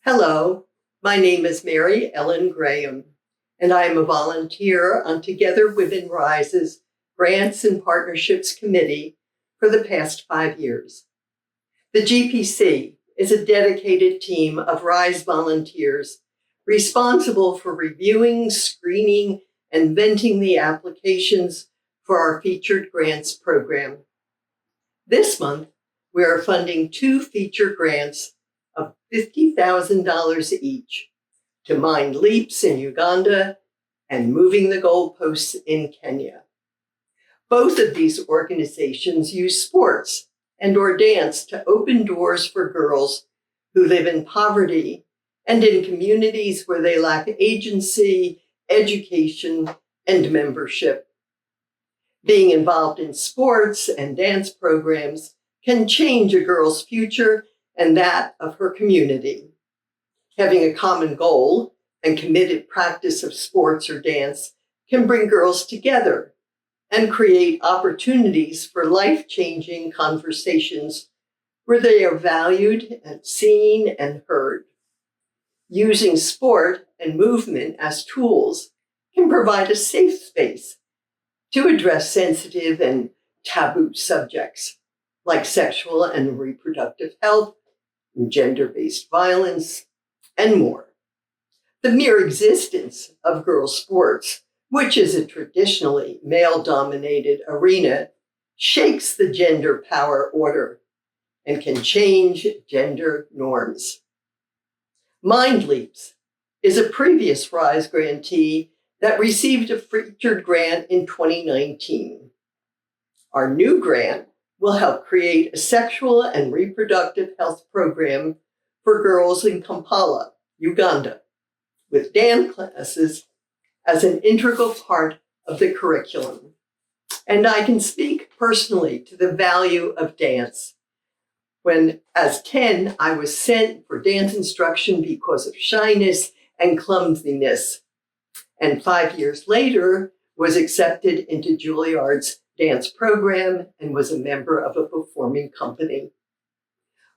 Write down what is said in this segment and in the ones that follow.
Hello, my name is Mary Ellen Graham, and I am a volunteer on Together Women Rise's Grants and Partnerships Committee for the past 5 years. The GPC is a dedicated team of Rise volunteers responsible for reviewing, screening, and vetting the applications for our featured grants program. This month, we are funding 2 feature grants of $50,000 each to MindLeaps in Uganda and Moving the Goalposts in Kenya. Both of these organizations use sports and/or dance to open doors for girls who live in poverty and in communities where they lack agency, education, and membership. Being involved in sports and dance programs can change a girl's future and that of her community. Having a common goal and committed practice of sports or dance can bring girls together and create opportunities for life-changing conversations where they are valued and seen and heard. Using sport and movement as tools can provide a safe space to address sensitive and taboo subjects like sexual and reproductive health, gender-based violence, and more. The mere existence of girls' sports, which is a traditionally male-dominated arena, shakes the gender power order and can change gender norms. MindLeaps is a previous Rise grantee that received a featured grant in 2019. Our new grant will help create a sexual and reproductive health program for girls in Kampala, Uganda, with dance classes as an integral part of the curriculum. And I can speak personally to the value of dance. When, as 10, I was sent for dance instruction because of shyness and clumsiness, and 5 years later was accepted into Juilliard's dance program and was a member of a performing company.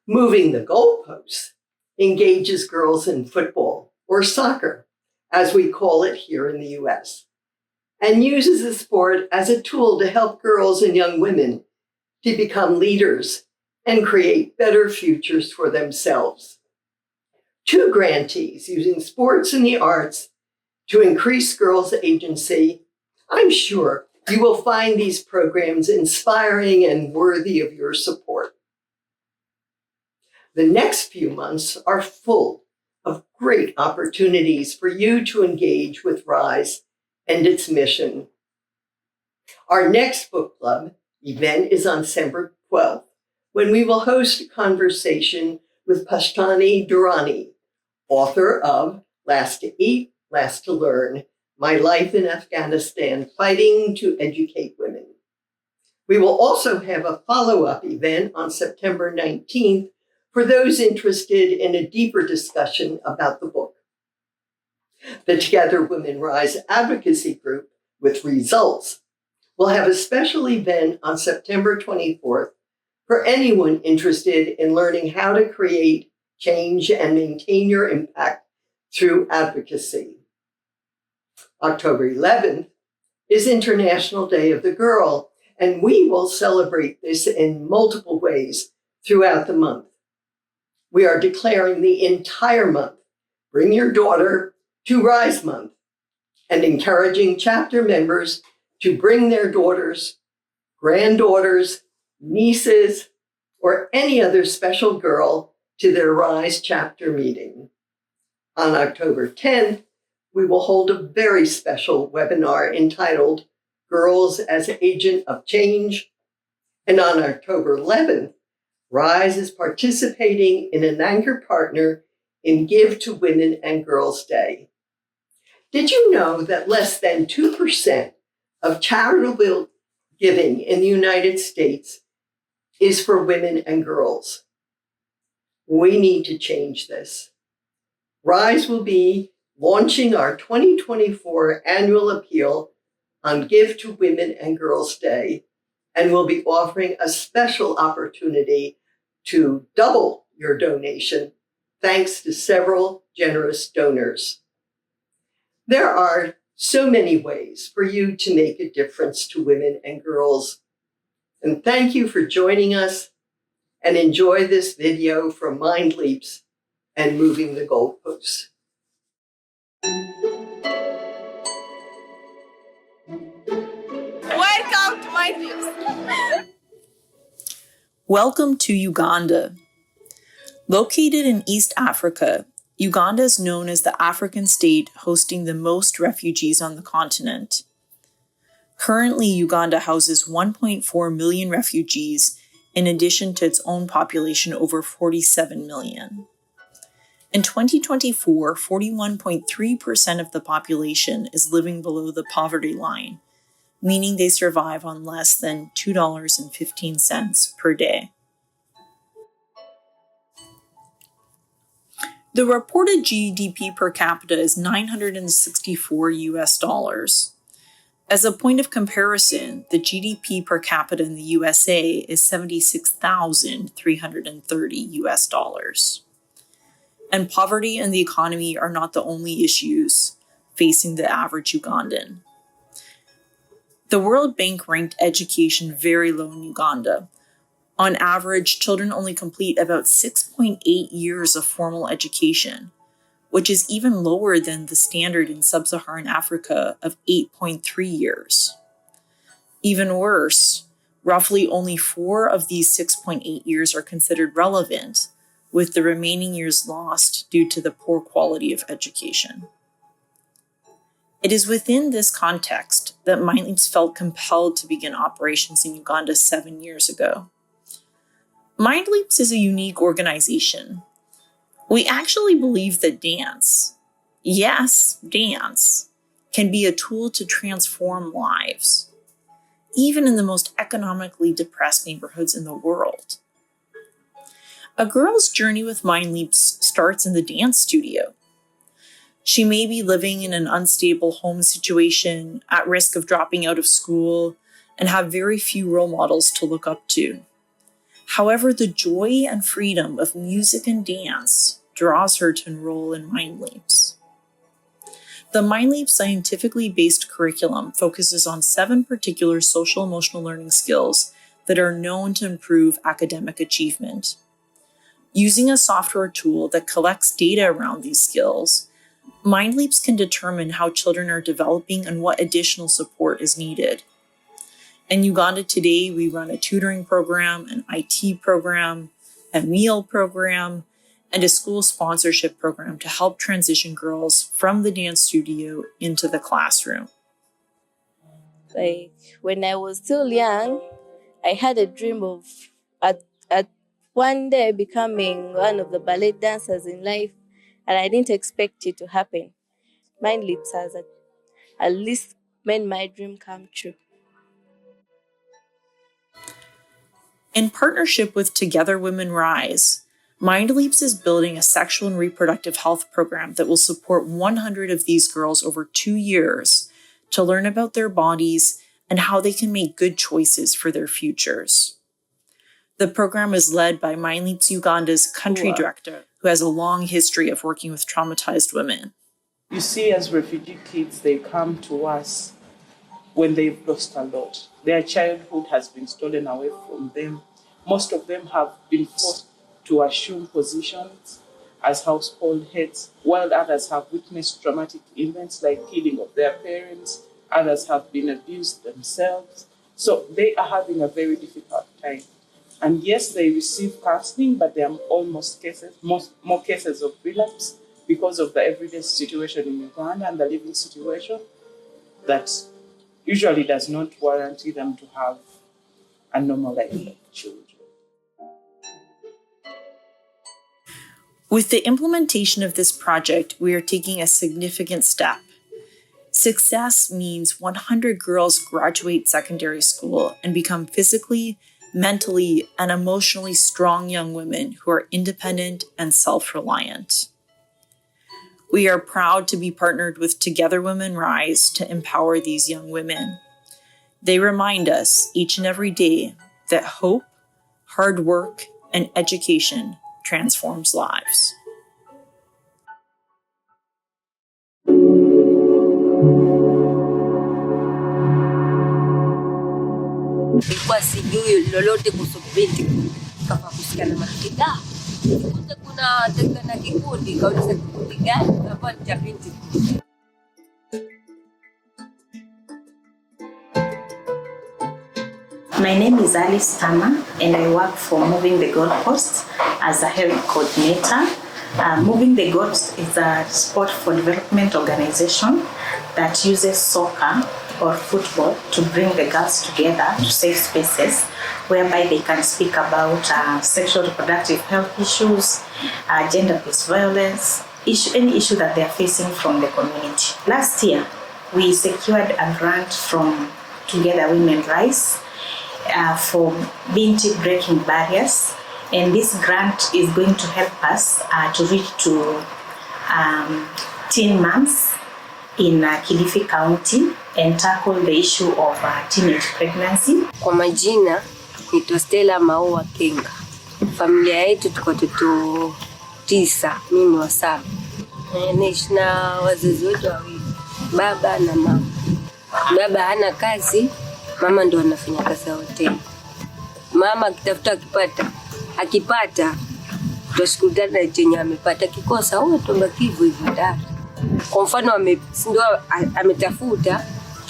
Moving the Goalposts engages girls in football or soccer, as we call it here in the US, and uses the sport as a tool to help girls and young women to become leaders and create better futures for themselves. 2 grantees using sports and the arts to increase girls' agency. I'm sure you will find these programs inspiring and worthy of your support. The next few months are full of great opportunities for you to engage with Rise and its mission. Our next book club event is on December 12th, when we will host a conversation with Pashtani Durrani, author of Last to Eat, Last to Learn, My Life in Afghanistan, Fighting to Educate Women. We will also have a follow-up event on September 19th for those interested in a deeper discussion about the book. The Together Women Rise advocacy group with results will have a special event on September 24th for anyone interested in learning how to create change and maintain your impact through advocacy. October 11th is International Day of the Girl, and we will celebrate this in multiple ways throughout the month. We are declaring the entire month Bring Your Daughter to Rise Month and encouraging chapter members to bring their daughters, granddaughters, nieces, or any other special girl to their Rise chapter meeting. On October 10th, we will hold a very special webinar entitled Girls as Agent of Change. And on October 11th, Rise is participating in an anchor partner in Give to Women and Girls Day. Did you know that less than 2% of charitable giving in the United States is for women and girls? We need to change this. Rise will be launching our 2024 annual appeal on Give to Women and Girls Day, and we'll be offering a special opportunity to double your donation thanks to several generous donors. There are so many ways for you to make a difference to women and girls. And thank you for joining us, and enjoy this video from MindLeaps and Moving the Goalposts. Welcome to MindLeaps. Welcome to Uganda. Located in East Africa, Uganda is known as the African state hosting the most refugees on the continent. Currently, Uganda houses 1.4 million refugees in addition to its own population over 47 million. In 2024, 41.3% of the population is living below the poverty line, meaning they survive on less than $2.15 per day. The reported GDP per capita is $964. As a point of comparison, the GDP per capita in the USA is $76,330. And poverty and the economy are not the only issues facing the average Ugandan. The World Bank ranked education very low in Uganda. On average, children only complete about 6.8 years of formal education, which is even lower than the standard in sub-Saharan Africa of 8.3 years. Even worse, roughly only 4 of these 6.8 years are considered relevant, with the remaining years lost due to the poor quality of education. It is within this context that MindLeaps felt compelled to begin operations in Uganda 7 years ago. MindLeaps is a unique organization. We actually believe that dance, yes, dance, can be a tool to transform lives, even in the most economically depressed neighborhoods in the world. A girl's journey with MindLeaps starts in the dance studio. She may be living in an unstable home situation, at risk of dropping out of school, and have very few role models to look up to. However, the joy and freedom of music and dance draws her to enroll in MindLeaps. The MindLeaps scientifically based curriculum focuses on 7 particular social-emotional learning skills that are known to improve academic achievement. Using a software tool that collects data around these skills, MindLeaps can determine how children are developing and what additional support is needed. In Uganda today, we run a tutoring program, an IT program, a meal program, and a school sponsorship program to help transition girls from the dance studio into the classroom. Like when I was still young, I had a dream of at one day becoming one of the ballet dancers in life, and I didn't expect it to happen. MindLeaps has at least made my dream come true. In partnership with Together Women Rise, MindLeaps is building a sexual and reproductive health program that will support 100 of these girls over 2 years to learn about their bodies and how they can make good choices for their futures. The program is led by MindLeaps Uganda's country director, who has a long history of working with traumatized women. You see, as refugee kids, they come to us when they've lost a lot. Their childhood has been stolen away from them. Most of them have been forced to assume positions as household heads, while others have witnessed traumatic events like killing of their parents. Others have been abused themselves. So they are having a very difficult time. And yes, they receive counseling, but there are more cases of relapse because of the everyday situation in Uganda and the living situation that usually does not warrant them to have a normal life like children. With the implementation of this project, we are taking a significant step. Success means 100 girls graduate secondary school and become physically, mentally, and emotionally strong young women who are independent and self-reliant. We are proud to be partnered with Together Women Rise to empower these young women. They remind us each and every day that hope, hard work, and education transforms lives. Nilikuwa sijui lolote kuhusu binti, kama kusikia na marafiki kikundi kuna tengana kikundi, kauliza kikundi gani? Hapa ni cha binti. My name is Alice Tama and I work for Moving the Goalposts as a health coordinator. Moving the Goalposts is a sport for development organization that uses soccer or football to bring the girls together to safe spaces whereby they can speak about sexual reproductive health issues, gender-based violence, any issue that they are facing from the community. Last year, we secured a grant from Together Women Rise for Binti Breaking Barriers, and this grant is going to help us to reach to teen moms in Kilifi County and tackle the issue of teenage pregnancy. Kwa majina ni Stella Maua Kenga. Familia yetu tuko watoto 9, mimi wa 7. Naishi na wazazi wetu wawili, baba na mama. Baba hana kazi, mama ndo anafanya kazi ya hoteli. Mama akitafuta akipata tutashukuru na chenye amepata, kikosa huo tubaki hivyo ndani. Kwa mfano ametafuta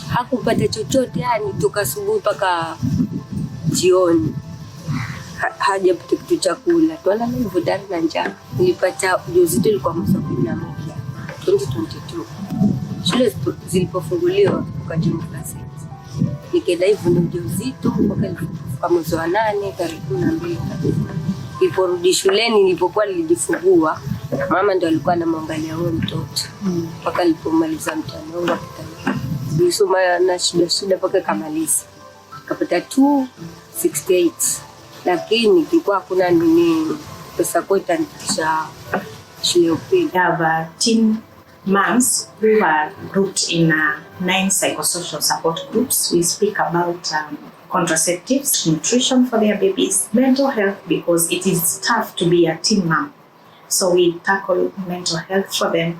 hakupata chochote, yani toka asubuhi mpaka jioni hajapata kitu cha kula, twala hivyo ndani na njaa. Nilipata ujauzito ilikuwa mwezi wa 11 2022. Shule zilipofunguliwa kwa jumla class. Nikaenda hivyo na ujauzito mpaka ilifika mwezi wa 8 tarehe 12. Niliporudi shuleni, nilipokuwa nilijifungua, mama ndo alikuwa anamwangalia huyo mtoto mpaka nilipomaliza mtihani wangu wa kitaifa. Nilisoma na shida mpaka kamaliza. Kapata 268. Lakini kilikuwa hakuna pesa kwa itanisha shule upili. Teen moms who are grouped in 9 psychosocial support groups. We speak about contraceptives, nutrition for their babies, mental health, because it is tough to be a teen mom. So we tackle mental health for them.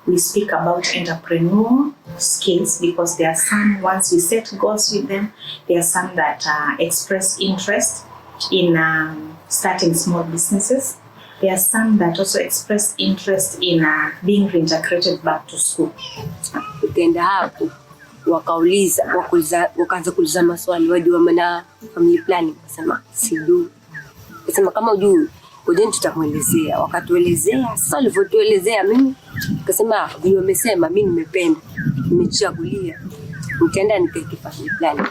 We speak about entrepreneurial skills, because there are some, once we set goals with them, there are some that express interest in starting small businesses. There are some that also express interest in being reintegrated back to school. Kutenda hapo wakaanza kuuliza maswali, wajua maana family planning, kasema sijui. Kasema kama hujui ngoja tutamuelezea. Wakatuelezea, sasa walivyotuelezea mimi kasema vile wamesema, mimi nimependa, nimechagulia nitaenda nikaeke family planning,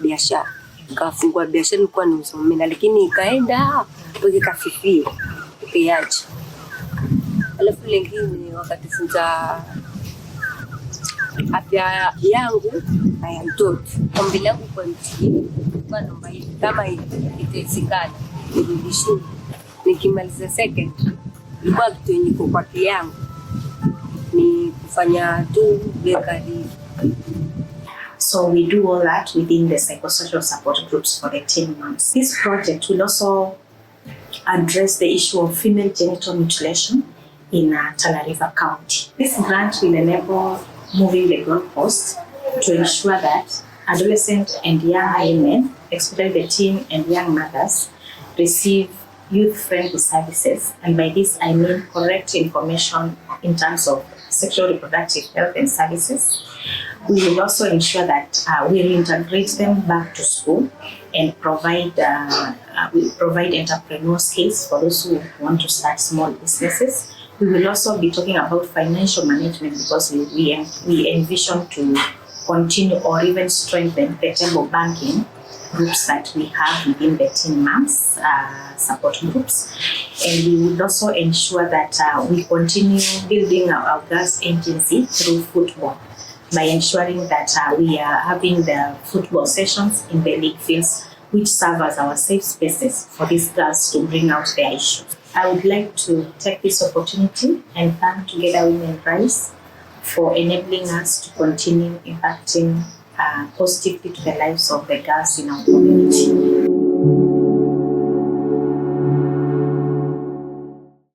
biashara. Nikafungua biashara, nilikuwa nimesomea lakini ikaenda mpaka kafifia kiaje. Alafu lingine wakatufunza afya yangu na ya mtoto. Ombi langu kwa nchi kwa naomba kama itawezekana nirudi shule nikimaliza second, ilikuwa kitu yenye kwa akili yangu ni kufanya tu bakery. So we do all that within the psychosocial support groups for the teen moms. This project will also address the issue of female genital mutilation in Tana River County. This grant will enable Moving the Goalposts to ensure that adolescent and young women, especially the teen and young mothers, receive youth-friendly services. And by this, I mean correct information in terms of sexual reproductive health and services. We will also ensure that we integrate them back to school and provide entrepreneurial skills for those who want to start small businesses. We will also be talking about financial management, because we envision to continue or even strengthen the table banking groups that we have within the teen moms support groups. And we would also ensure that we continue building our girls' agency through football, by ensuring that we are having the football sessions in the league fields, which serve as our safe spaces for these girls to bring out their issues. I would like to take this opportunity and thank Together Women Rise for enabling us to continue impacting positively to the lives of the girls in our community.